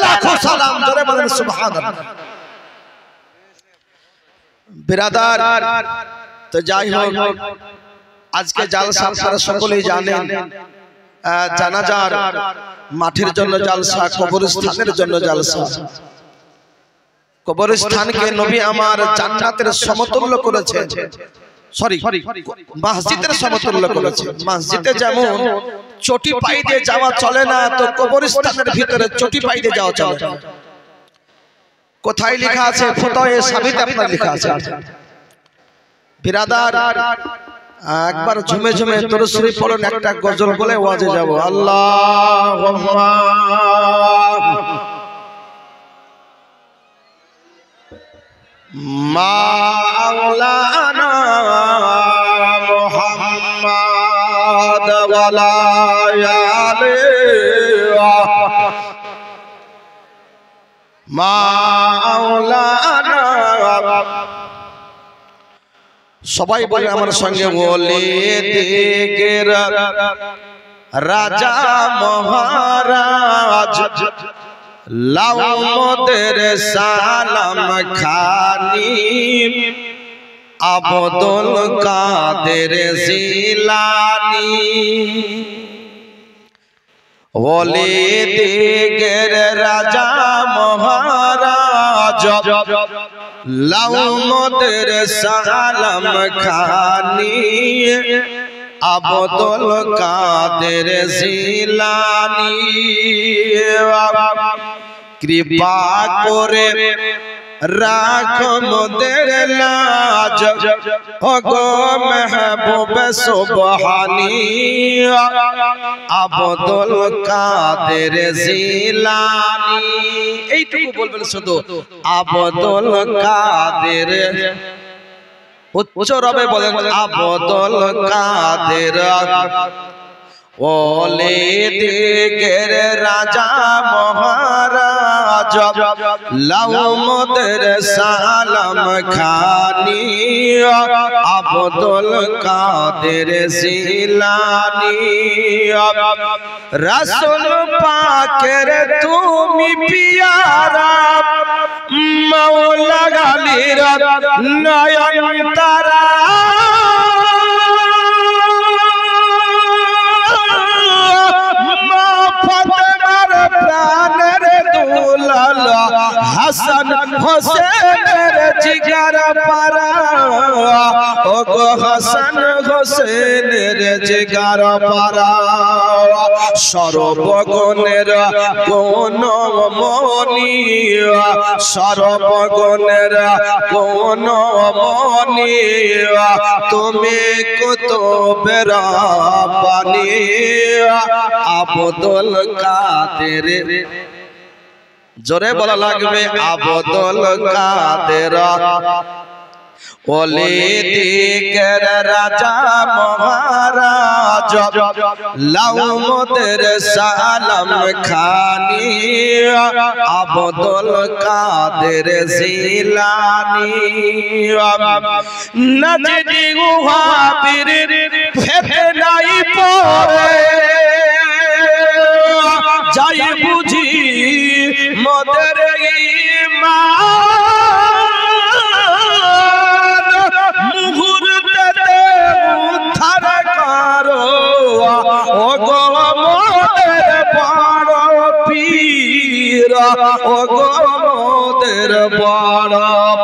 লাখো সালাম। জোরে বলেন সুবহানাল্লাহ। বিরাদার, তো যাই হোক, আজকে জালসা আপনারা সকলেই জানেন, জানাজার মাঠের জন্য জালসা, কবরস্থানের জন্য জালসা। কবরস্থানকে নবী আমার জান্নাতের সমতুল্য করেছেন, সরি মসজিদের সমতুল্য করেছেন। মসজিদে যেমন চটি পাই দিয়ে যাওয়া চলে না, তো কবরস্থানের ভিতরে চটি পাই দিয়ে যাওয়া চলে না। কোথায় লেখা আছে? ফতোয়ে সাবিত আপনার লেখা আছে। বিরাদার, একবার ঝুমে ঝুমে দরুদ শরীফ পড়ুন, একটা গজল বলে ওয়াজে যাব। আল্লাহুম্মা মাওলানা মুহাম্মদ ওয়ালা আলি মাওলানা। সবাই বলে আমার সঙ্গে, বলে দিগের রাজা মহারাজ লাও মোদের সালাম খানি, আব্দুল কাদের জিলানী। বলে দিগের রাজা মহারাজ লাও মোদের সালাম খানি, আব্দুল কাদের জিলানী। কৃপা করে রাখো মোদের লাজ, ওগো মেহবুব সুবহানী, আব্দুল কাদের জিলানী। এইটুকু বলবেন শুধু, আব্দুল কাদের। উচ্চ রবে বলেন, আব্দুল কাদের। ওলে দিগের রাজা মহারাজ লাও মোদের সালাম খানি, আব্দুল কাদের জিলানী। রাসূল পাকের তুমি পিয়ারা, মাওলা গালির নয়ন তারা। প্রাণের দুলালা হাসান হোসেনের জিগার পারা, ওগো হাসান হোসেনের জিগার পারা। সর্বগুণের গুণমণি, সর্বগুণের গুণমণি, তুমি কুতুবের রাব্বানী, আব্দুল কাদের। জোরে বলা লাগবে, আব্দুল কাদের। ওলে দিগের রাজা মহারাজ লাও মোদের সালাম খানি, আব্দুল কাদের জিলানী। নজদি ওয়াহাবীর ফিতনাই পড়ে যাই বুঝি মোদের ঈমান, মুহূর্তে উদ্ধার করো ওগো মোদের বড় পীর, ওগো মোদের বড়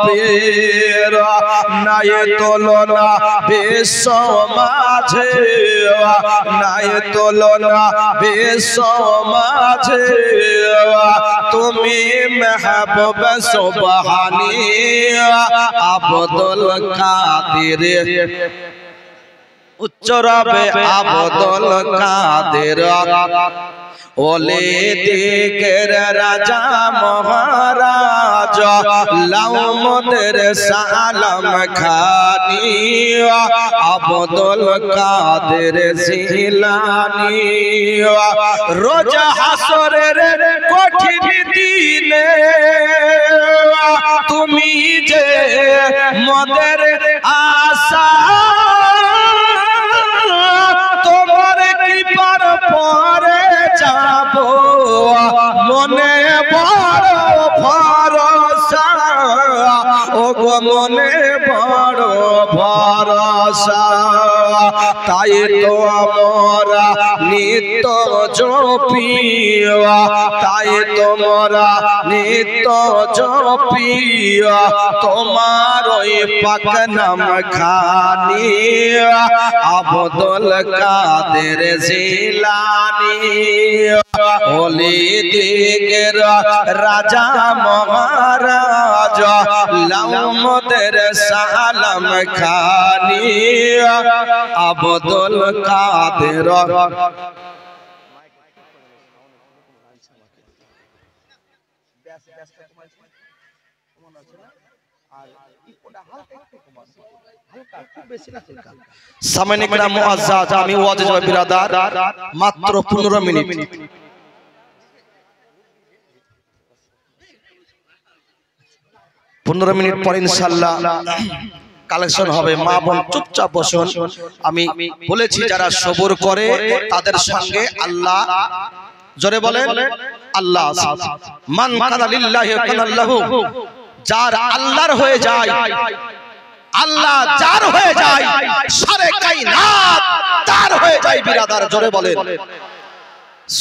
পীর। নাই তুলনা বিশ্ব মাঝে, নাই তুলনা বিশ্ব মাঝে, তুমি মেহবুব সুবহানী, আব্দুল কাদের। উচ্চ রবে, আব্দুল কাদের। ওলে দিগের রাজা মহারাজ লাও মোদের সালাম খানি, আব্দুল কাদের জিলানী। রোজ হাসরের কঠিন দিনে তুমি যে মোদের আশা, তোমার কৃপার পরে যাব মনে মনে বড় ভরসা, তাই তো আমরা নিত্য জপিয়া, তাই তোমরা নিত্য জপিয়া তোমার ওই পাক নাম খানি আব্দুল কাদের জিলানী। ওলি দিগের রাজা মহারাজ লাউমদের সালাম খানি আব্দুল কাদের। সামান্য একরাম মুআজ্জাজ, আমি ওয়াজ যাব বিরাদার মাত্র 15 মিনিট। 15 মিনিট পর ইনশাআল্লাহ কালেকশন হবে। মা বোন চুপচাপ বসুন। আমি বলেছি যারা সবর করে তাদের সঙ্গে আল্লাহ, জোরে বলেন আল্লাহ। মান কানা লিল্লাহি কানা লাহু, যার আল্লাহর হয়ে যায়, আল্লাহ যার হয়ে যায়, সারে কায়নাত তার হয়ে যায় বিরাদার, জোরে বলেন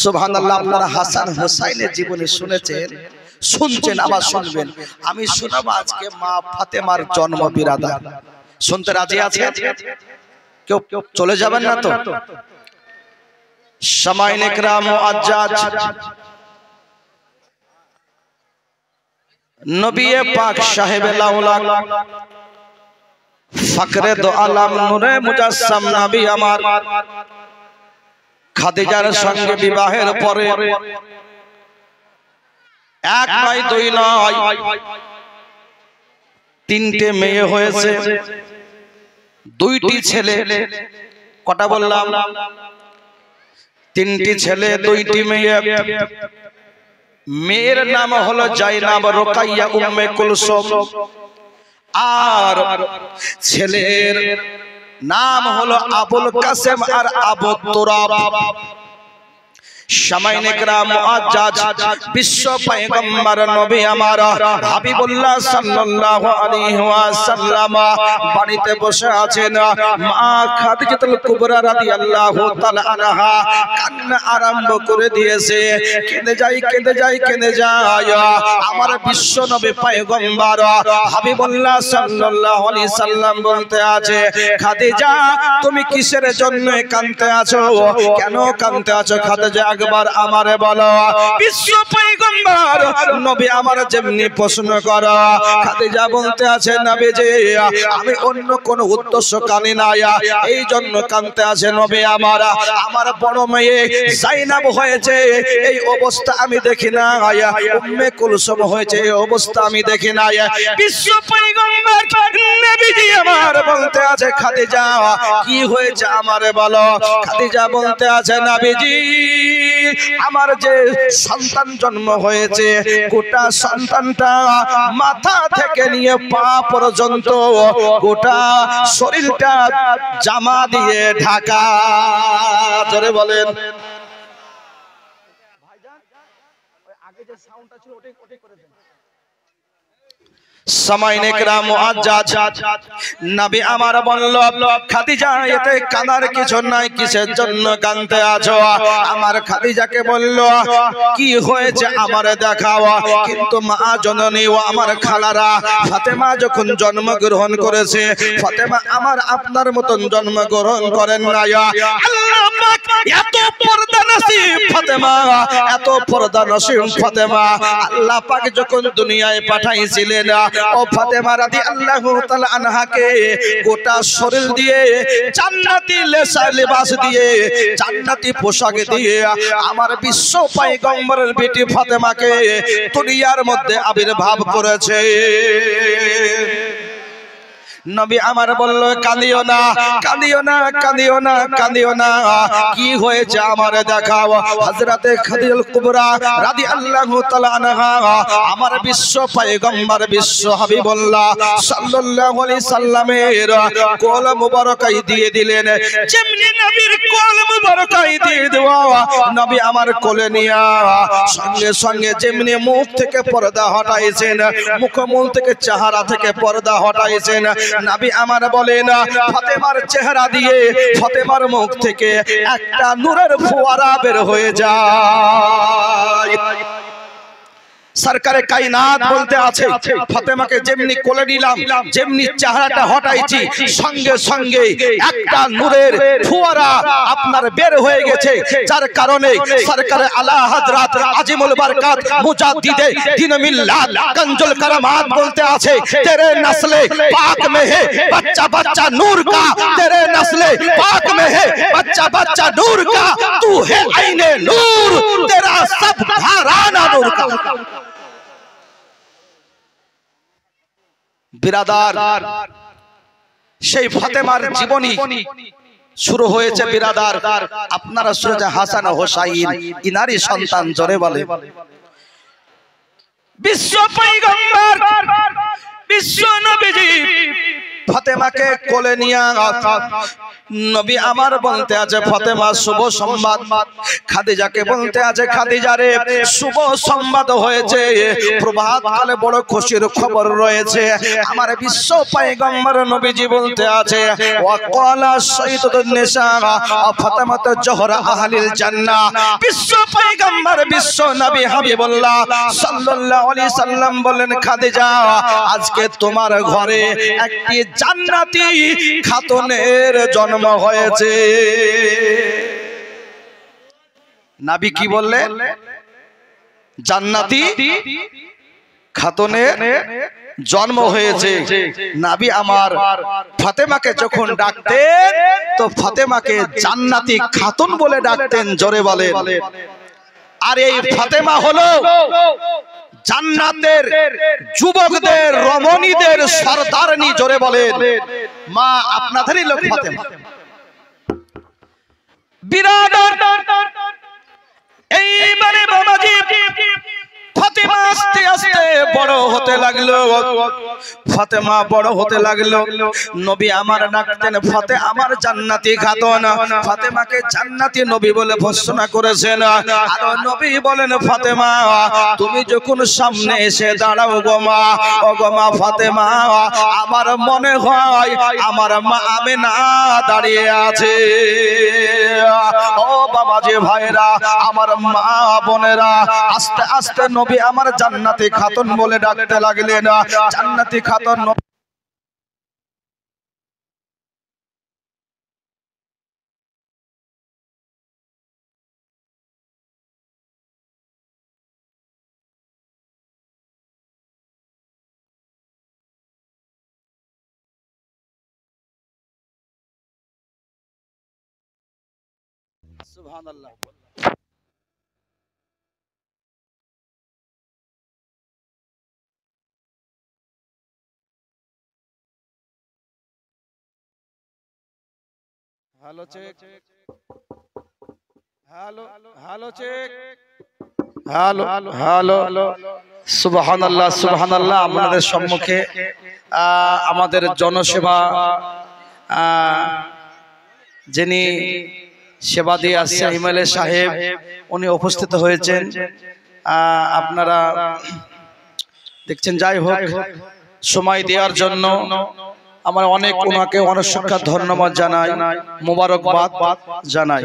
সুবহানাল্লাহ। আপনারা হাসান হুসাইনের জীবনে শুনেছেন, শুনছেন, আবার শুনবেন। আমি শোনাবো আজকে মা ফাতেমার জন্ম বিরাদার। শুনতে রাজি আছে? কেউ চলে যাবেন না তো? সামাইন ইকরাম মুআজ্জাজ, নবী পাক সাহেবে লাউলাক ফকরে দো আলম নূরে মুজাসসাম নবী আমার খাদিজার সঙ্গে বিবাহের পরে এক নয়, দুই নয়, 3টে মেয়ে হয়েছে, 2টি ছেলে। কটা বললাম? 3টি ছেলে, 2টি মেয়ে। মেয়ের নাম হলো জাইনাব, রোকাইয়া, উম্মে কুলসুম। আর ছেলের নাম হলো আবুল কাসেম আর আবু তুরাব। সামাইন ইকরাম মুআজ্জাজ, বিশ্ব পয়গম্বর নবী আমার হাবিবুল্লাহ সাল্লাল্লাহু আলাইহি ওয়াসাল্লাম বাড়িতে বসে আছেন। মা খাদিজাতুল কুবরা রাদিয়াল্লাহু তাআলা আনহা কান্না আরম্ভ করে দিয়েছে। কেঁদে যাই, কেঁদে যাই, কেঁদে যাই। আমার বিশ্ব নবী পয়গম্বর হাবিবুল্লাহ সাল্লাল্লাহু আলাইহি সাল্লাম বলতে আছে, খাদিজা তুমি কিসের জন্য কাঁদতে আছো? কেন কাঁদতে আছো খাদিজা? একবার আমারে বলো। বিশ্ব পয়গম্বর নবী আমার যেমনি প্রশ্ন করো, খাদিজা বলতে আছে, নবীজি আমি অন্য কোন উদ্দেশ্য কানি না, এই জন্য কাঁদতে আছে নবী আমার, আমার বড় মেয়ে জাইনাব হয়েছে এই অবস্থা আমি দেখি না, উম্মে কুলসুম হয়েছে এই অবস্থা আমি দেখি না। বিশ্ব পয়গম্বর নবীজি আমার বলতে আছে, খাদিজা কি হয়েছে আমারে বলো। খাদিজা বলতে আছে, নবীজি আমার যে সন্তান জন্ম হয়েছে, গোটা সন্তানটা মাথা থেকে নিয়ে পা পর্যন্ত গোটা শরীরটা জামা দিয়ে ঢাকা। জোরে বলেন। সামাইন ইকরাম মুআজ্জাজ, নবী আমার বলল, খাদিজা এতে কাঁদার কিছু নাই, কিসের জন্য কাঁদতে আছো? আমার খাদিজাকে বলল, কি হয়েছে আমারে দেখাও। কিন্তু মা জননী ও আমার খালারা ফাতেমা যখন জন্মগ্রহণ করেছে, ফাতেমা আমার আপনার মতন জন্মগ্রহণ করেন না। আল্লাহ পাক এত পর্দা নসিব ফাতেমা, এত পর্দা নসিব ফাতেমা। আল্লাহ পাক যখন দুনিয়ায় পাঠাইছিলেন, ও ফাতেমা রাদিয়াল্লাহু তাআলা আনহাকে গোটা শরীর দিয়ে জান্নাতি লিবাস দিয়ে, জান্নাতি পোশাক দিয়ে আমার বিশ্ব পয়গম্বরের বেটি ফাতেমাকে দুনিয়ার মধ্যে আবির্ভাব করেছে। নবী আমার বলল কাঁদিও না কাঁদিও না কাঁদিও না কাঁদিও না, কি হয়েছে আমারে দেখাও। হযরতে খাদিজাতুল কুবরা রাদিয়াল্লাহু তাআলা আনহা আমার বিশ্ব পয়গম্বর বিশ্ব হাবিবুল্লাহ সাল্লাল্লাহু আলাইহি সাল্লামের কোল মুবারকাই দিয়ে দিলেন। যেমনি নবীর কোল মুবারকাই দিয়ে দেওয়া, নবী আমার কোলে নিয়া সঙ্গে সঙ্গে যেমনি মুখ থেকে পর্দা হটাইছেন, মুখমূল থেকে চেহারা থেকে পর্দা হটাইছেন, নবী আমার বলেন ফাতেমার চেহারা দিয়ে ফাতেমার মুখ থেকে একটা নূরের ফোয়ারা বের হয়ে যায়। সরকারে কায়নাত বলতে আছে ফাতেমাকে যেমনি কোলে নিলাম, যেমনি চেহারাটা হটাইছি, সঙ্গে সঙ্গে একটা নূরের ফোয়ারা আপনার বের হয়ে গেছে। যার কারণে সরকারে আলা হযরত আজিমুল বরকত মুজাদ্দিদে দ্বীন মিল্লাত कंजुल करामात बोलते आछे तेरे नस्ले पाक में है बच्चा बच्चा नूर का, तेरे नस्ले पाक में है बच्चा बच्चा नूर का, तू है आईने नूर, तेरा सब घराना नूर का। बिरादार সেই ফাতেমার জীবনী শুরু হয়েছে বিরাদার। আপনারা সুরজা হাসান হোসাইন ইনারি সন্তান জোরে বলে বিশ্ব পয়গম্বর বিশ্ব নবীজি ফাতেমাকে কোলে নিয়ে নবী আমার বলতে আছে ফাতেমা শুভ সংবাদ, খাদিজাকে বলতে আছে খাদিজা রে শুভ সংবাদ হয়েছে, প্রভাত কালে বড় খুশির খবর রয়েছে। আমার বিশ্ব পয়গম্বর নবীজি বলতে আছে ওয়াকালা সাইয়্যিদুন নিসা ফাতেমাত জোহরা আহলিল জান্নাহ। বিশ্ব পয়গম্বর বিশ্ব নবী হাবিবুল্লাহ সাল্লাল্লাহু আলাইহি সাল্লাম বলেন খাদিজা আজকে তোমার ঘরে একটি জান্নাতি খাতুনের জন্ম হয়েছে। নবী কি বললেন? জান্নাতি খাতুনের জন্ম হয়েছে। নবী আমার ফাতেমাকে যখন ডাকতেন তো ফাতেমাকে জান্নাতি খাতুন বলে ডাকতেন, জোরে বলেন। আর এই ফাতেমা হলো জান্নাতের যুবকদের রমণীদের সরদারনি, জোরে বলেন। মা আপনাদেরই লোক ফাতেমা। বিরাদার এইবারে বাবাজি ফাতেমা আস্তে আস্তে বড় হতে লাগলো, ফাতেমা বড় হতে লাগলো। নবী আমার ডাকতেন ফাতে আমার জান্নাতি খাতুন, ফাতেমাকে জান্নাতি নবী বলে ঘোষণা করেছেন। আর নবী বলেন ফাতেমা তুমি যখন সামনে এসে দাঁড়াও গো মা, ও গো মা ফাতেমা আমার মনে হয় আমার মা আমেনা দাঁড়িয়ে আছে। ও বাবাজি ভাইরা আমার মা বোনেরা আস্তে আস্তে নবী আমার জান্নাতি খাতুন বলে ডাকতে লাগলেন। জান্নাতি খাতুন সুবহানাল্লাহ। Hello check, hello hello check, hello hello सुबहानाल्लाह सुबहानाल्लाह। আমাদের সম্মুখে আমাদের জনসেবা যিনি সেবা দিয়ে আসছে এমএলএ সাহেব উনি উপস্থিত হয়েছেন, আপনারা দেখছেন। যাই হোক সময় দেওয়ার জন্য আমার অনেক ওনাকে অনস্বীকার ধন্যবাদ জানাই, মোবারকবাদ জানাই।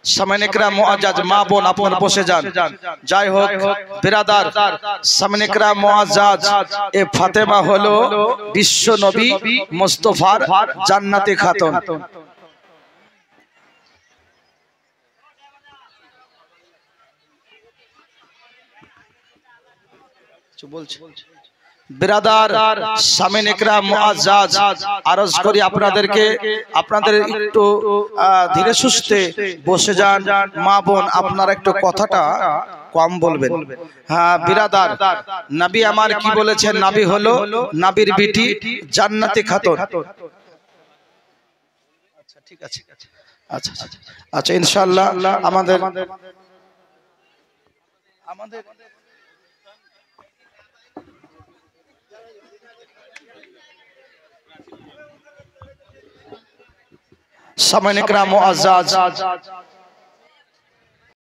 সামনে একরাম মুআজ্জাজ মা বোন আপনারা বসে যান। যাই হোক বিরাদার সামনে একরাম মুআজ্জাজ এ ফাতেমা হলো বিশ্ব নবী মুস্তাফার জান্নাতি খাতুন। বলছি বিরাদার সামিন ইকরাম মুআজ্জাজ আরজ করি আপনাদেরকে আপনাদের একটু ধীরে সুস্থে বসে যান। মা বোন আপনারা একটু কথাটা কম বলবেন। হ্যাঁ বিরাদার, নবী আমার কি বলেছেন? নবী হলো নবীর বিটি জান্নাতি খাতুন। আচ্ছা ঠিক আছে, আচ্ছা আচ্ছা ইনশাআল্লাহ আমাদের সামানিকরা মুআজ্জাজ